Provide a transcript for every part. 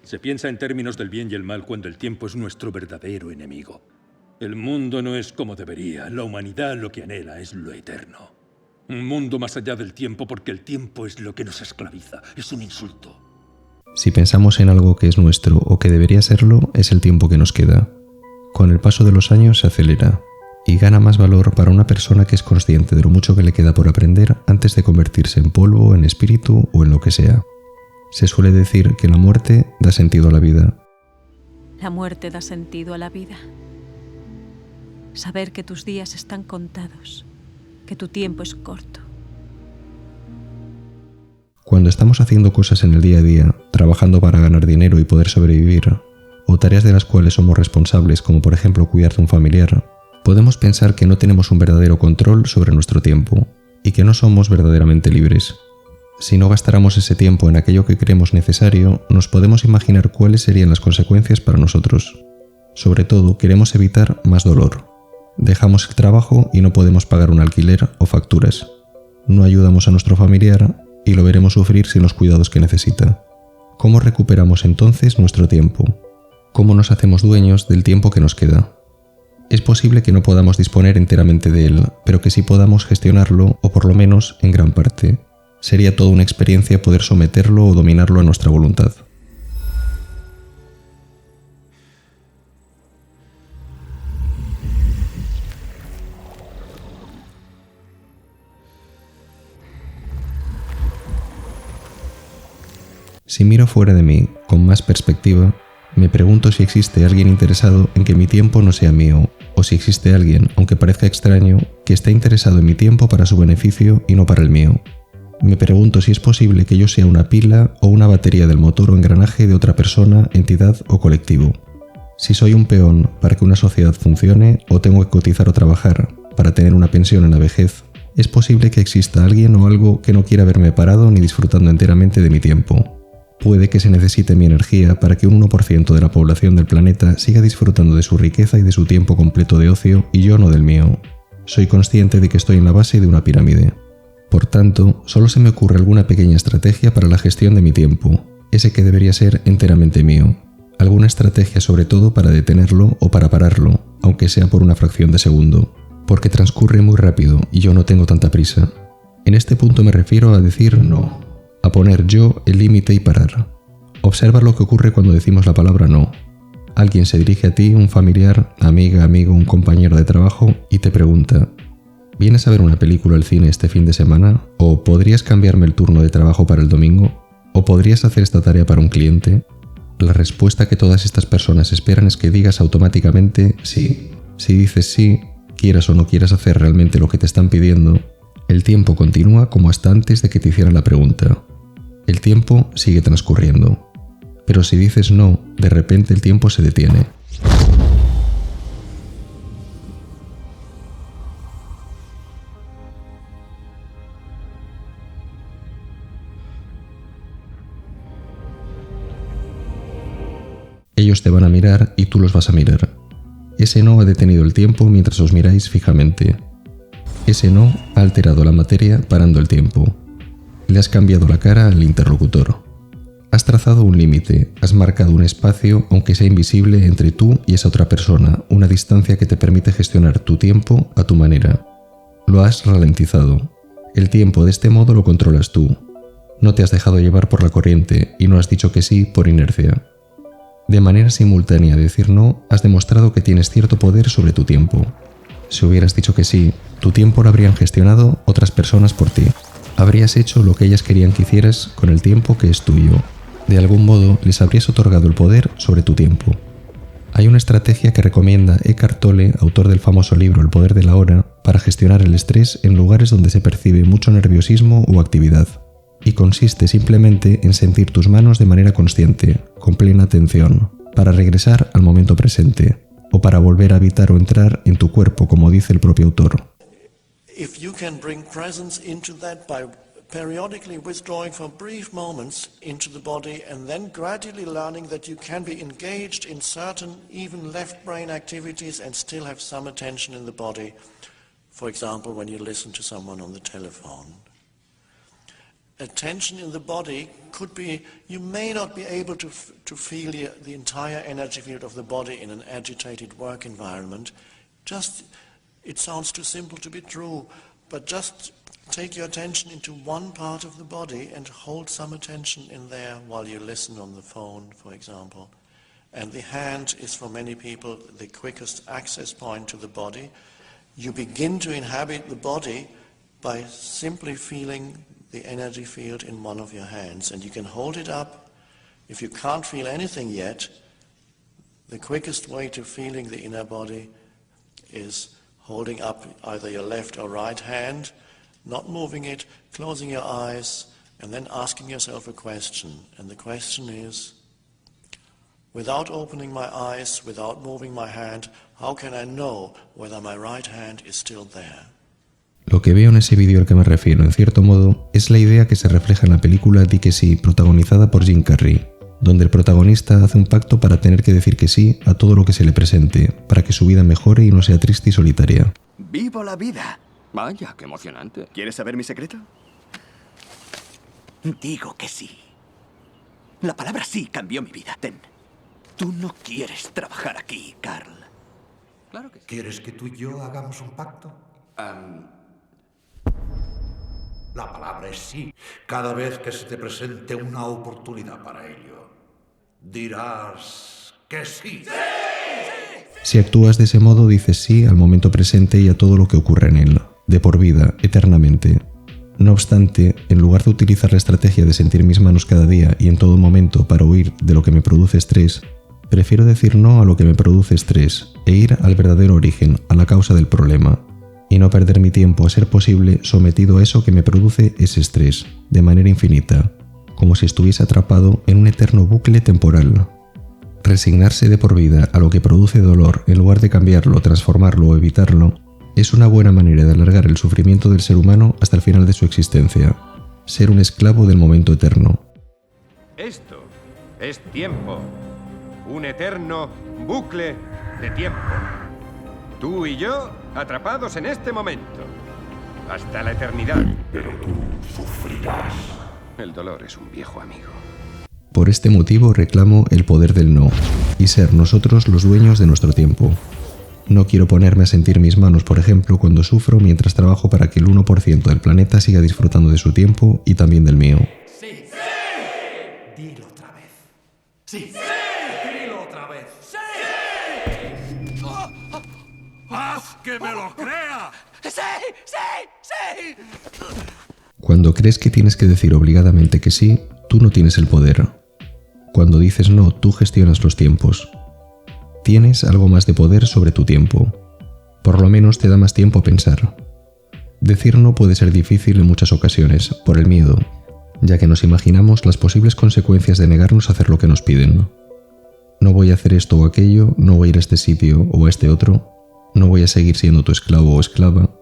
Se piensa en términos del bien y el mal cuando el tiempo es nuestro verdadero enemigo. El mundo no es como debería. La humanidad lo que anhela es lo eterno. Un mundo más allá del tiempo, porque el tiempo es lo que nos esclaviza. Es un insulto. Si pensamos en algo que es nuestro o que debería serlo, es el tiempo que nos queda. Con el paso de los años se acelera y gana más valor para una persona que es consciente de lo mucho que le queda por aprender antes de convertirse en polvo, en espíritu o en lo que sea. Se suele decir que la muerte da sentido a la vida. La muerte da sentido a la vida. Saber que tus días están contados, que tu tiempo es corto. Cuando estamos haciendo cosas en el día a día, trabajando para ganar dinero y poder sobrevivir, o tareas de las cuales somos responsables, como por ejemplo cuidar de un familiar, podemos pensar que no tenemos un verdadero control sobre nuestro tiempo y que no somos verdaderamente libres. Si no gastáramos ese tiempo en aquello que creemos necesario, nos podemos imaginar cuáles serían las consecuencias para nosotros. Sobre todo, queremos evitar más dolor. Dejamos el trabajo y no podemos pagar un alquiler o facturas. No ayudamos a nuestro familiar y lo veremos sufrir sin los cuidados que necesita. ¿Cómo recuperamos entonces nuestro tiempo? ¿Cómo nos hacemos dueños del tiempo que nos queda? Es posible que no podamos disponer enteramente de él, pero que sí podamos gestionarlo, o por lo menos en gran parte. Sería toda una experiencia poder someterlo o dominarlo a nuestra voluntad. Si miro fuera de mí, con más perspectiva, me pregunto si existe alguien interesado en que mi tiempo no sea mío, o si existe alguien, aunque parezca extraño, que está interesado en mi tiempo para su beneficio y no para el mío. Me pregunto si es posible que yo sea una pila o una batería del motor o engranaje de otra persona, entidad o colectivo. Si soy un peón para que una sociedad funcione o tengo que cotizar o trabajar para tener una pensión en la vejez, es posible que exista alguien o algo que no quiera verme parado ni disfrutando enteramente de mi tiempo. Puede que se necesite mi energía para que un 1% de la población del planeta siga disfrutando de su riqueza y de su tiempo completo de ocio y yo no del mío. Soy consciente de que estoy en la base de una pirámide. Por tanto, solo se me ocurre alguna pequeña estrategia para la gestión de mi tiempo, ese que debería ser enteramente mío. Alguna estrategia sobre todo para detenerlo o para pararlo, aunque sea por una fracción de segundo, porque transcurre muy rápido y yo no tengo tanta prisa. En este punto me refiero a decir no, a poner yo el límite y parar. Observa lo que ocurre cuando decimos la palabra no. Alguien se dirige a ti, un familiar, amiga, amigo, un compañero de trabajo, y te pregunta: ¿vienes a ver una película al cine este fin de semana? ¿O podrías cambiarme el turno de trabajo para el domingo? ¿O podrías hacer esta tarea para un cliente? La respuesta que todas estas personas esperan es que digas automáticamente sí. Si dices sí, quieras o no quieras hacer realmente lo que te están pidiendo, el tiempo continúa como hasta antes de que te hicieran la pregunta. El tiempo sigue transcurriendo. Pero si dices no, de repente el tiempo se detiene. Ellos te van a mirar y tú los vas a mirar. Ese no ha detenido el tiempo mientras os miráis fijamente. Ese no ha alterado la materia parando el tiempo. Le has cambiado la cara al interlocutor. Has trazado un límite, has marcado un espacio, aunque sea invisible, entre tú y esa otra persona, una distancia que te permite gestionar tu tiempo a tu manera. Lo has ralentizado. El tiempo de este modo lo controlas tú. No te has dejado llevar por la corriente y no has dicho que sí por inercia. De manera simultánea a decir no, has demostrado que tienes cierto poder sobre tu tiempo. Si hubieras dicho que sí, tu tiempo lo habrían gestionado otras personas por ti. Habrías hecho lo que ellas querían que hicieras con el tiempo que es tuyo. De algún modo les habrías otorgado el poder sobre tu tiempo. Hay una estrategia que recomienda Eckhart Tolle, autor del famoso libro El poder de la hora, para gestionar el estrés en lugares donde se percibe mucho nerviosismo o actividad. Y consiste simplemente en sentir tus manos de manera consciente, con plena atención, para regresar al momento presente, o para volver a habitar o entrar en tu cuerpo, como dice el propio autor. If you can bring presence into that by periodically withdrawing for brief moments into the body and then gradually learning that you can be engaged in certain even left brain activities and still have some attention in the body, for example when you listen to someone on the telephone. attention in the body could be, you may not be able to feel the entire energy field of the body in an agitated work environment. Just, it sounds too simple to be true, but just take your attention into one part of the body and hold some attention in there while you listen on the phone, for example. And the hand is for many people the quickest access point to the body. You begin to inhabit the body by simply feeling the energy field in one of your hands, and you can hold it up. If you can't feel anything yet, the quickest way to feeling the inner body is holding up either your left or right hand, not moving it, closing your eyes, and then asking yourself a question. And the question is, without opening my eyes, without moving my hand, how can I know whether my right hand is still there? Lo que veo en ese vídeo al que me refiero, en cierto modo, es la idea que se refleja en la película Di que sí, protagonizada por Jim Carrey, donde el protagonista hace un pacto para tener que decir que sí a todo lo que se le presente, para que su vida mejore y no sea triste y solitaria. ¡Vivo la vida! Vaya, qué emocionante. ¿Quieres saber mi secreto? Digo que sí. La palabra sí cambió mi vida. Ten. Tú no quieres trabajar aquí, Carl. Claro que sí. ¿Quieres que tú y yo hagamos un pacto? La palabra es sí. Cada vez que se te presente una oportunidad para ello, dirás que sí. ¡Sí! Si actúas de ese modo, dices sí al momento presente y a todo lo que ocurre en él, de por vida, eternamente. No obstante, en lugar de utilizar la estrategia de sentir mis manos cada día y en todo momento para huir de lo que me produce estrés, prefiero decir no a lo que me produce estrés e ir al verdadero origen, a la causa del problema, y no perder mi tiempo, a ser posible, sometido a eso que me produce ese estrés, de manera infinita, como si estuviese atrapado en un eterno bucle temporal. Resignarse de por vida a lo que produce dolor en lugar de cambiarlo, transformarlo o evitarlo, es una buena manera de alargar el sufrimiento del ser humano hasta el final de su existencia. Ser un esclavo del momento eterno. Esto es tiempo. Un eterno bucle de tiempo. Tú y yo atrapados en este momento. Hasta la eternidad. Pero tú sufrirás. El dolor es un viejo amigo. Por este motivo reclamo el poder del no, y ser nosotros los dueños de nuestro tiempo. No quiero ponerme a sentir mis manos, por ejemplo, cuando sufro mientras trabajo para que el 1% del planeta siga disfrutando de su tiempo y también del mío. ¡Sí! ¡Sí! Dilo otra vez. ¡Sí! ¡Sí! Dilo otra vez. ¡Sí! ¡Haz que me lo crea! ¡Sí! ¡Sí! ¡Sí! Cuando crees que tienes que decir obligadamente que sí, tú no tienes el poder. Cuando dices no, tú gestionas los tiempos. Tienes algo más de poder sobre tu tiempo. Por lo menos te da más tiempo a pensar. Decir no puede ser difícil en muchas ocasiones, por el miedo, ya que nos imaginamos las posibles consecuencias de negarnos a hacer lo que nos piden. No voy a hacer esto o aquello, no voy a ir a este sitio o a este otro, no voy a seguir siendo tu esclavo o esclava.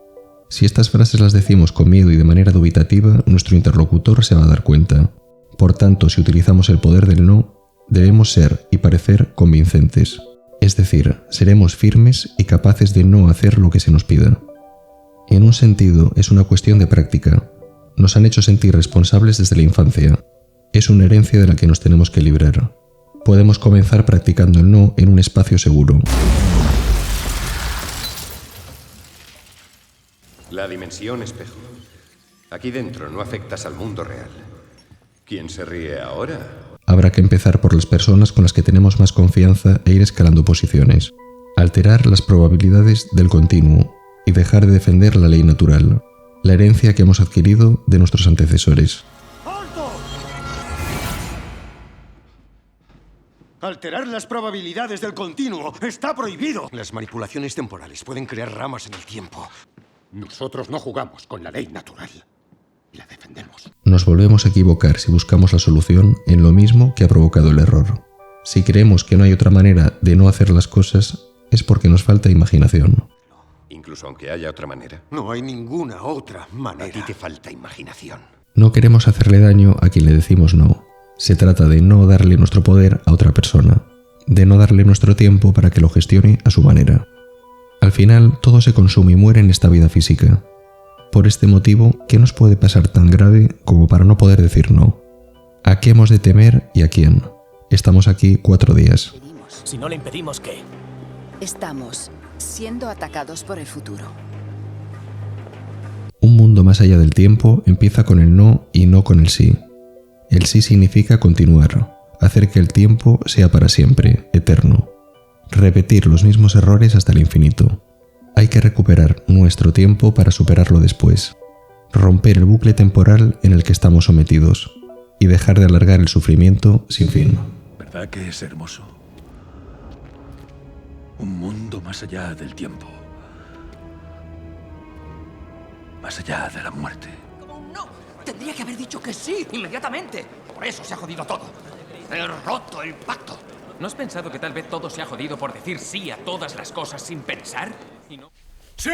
Si estas frases las decimos con miedo y de manera dubitativa, nuestro interlocutor se va a dar cuenta. Por tanto, si utilizamos el poder del no, debemos ser y parecer convincentes. Es decir, seremos firmes y capaces de no hacer lo que se nos pida. En un sentido, es una cuestión de práctica. Nos han hecho sentir responsables desde la infancia. Es una herencia de la que nos tenemos que librar. Podemos comenzar practicando el no en un espacio seguro. La dimensión espejo. Aquí dentro no afectas al mundo real. ¿Quién se ríe ahora? Habrá que empezar por las personas con las que tenemos más confianza e ir escalando posiciones. Alterar las probabilidades del continuo y dejar de defender la ley natural, la herencia que hemos adquirido de nuestros antecesores. Alterar las probabilidades del continuo está prohibido. Las manipulaciones temporales pueden crear ramas en el tiempo. Nosotros no jugamos con la ley natural. La defendemos. Nos volvemos a equivocar si buscamos la solución en lo mismo que ha provocado el error. Si creemos que no hay otra manera de no hacer las cosas, es porque nos falta imaginación. Incluso aunque haya otra manera. No hay ninguna otra manera. A ti te falta imaginación. No queremos hacerle daño a quien le decimos no. Se trata de no darle nuestro poder a otra persona, de no darle nuestro tiempo para que lo gestione a su manera. Al final, todo se consume y muere en esta vida física. Por este motivo, ¿qué nos puede pasar tan grave como para no poder decir no? ¿A qué hemos de temer y a quién? Estamos aquí 4 días. Si no le impedimos, ¿qué? Estamos siendo atacados por el futuro. Un mundo más allá del tiempo empieza con el no y no con el sí. El sí significa continuar, hacer que el tiempo sea para siempre, eterno. Repetir los mismos errores hasta el infinito. Hay que recuperar nuestro tiempo para superarlo después. Romper el bucle temporal en el que estamos sometidos y dejar de alargar el sufrimiento sin fin. ¿Verdad que es hermoso? Un mundo más allá del tiempo. Más allá de la muerte. ¡No! Tendría que haber dicho que sí, inmediatamente. Por eso se ha jodido todo. He roto el pacto. ¿No has pensado que tal vez todo se ha jodido por decir sí a todas las cosas sin pensar? ¡Sí!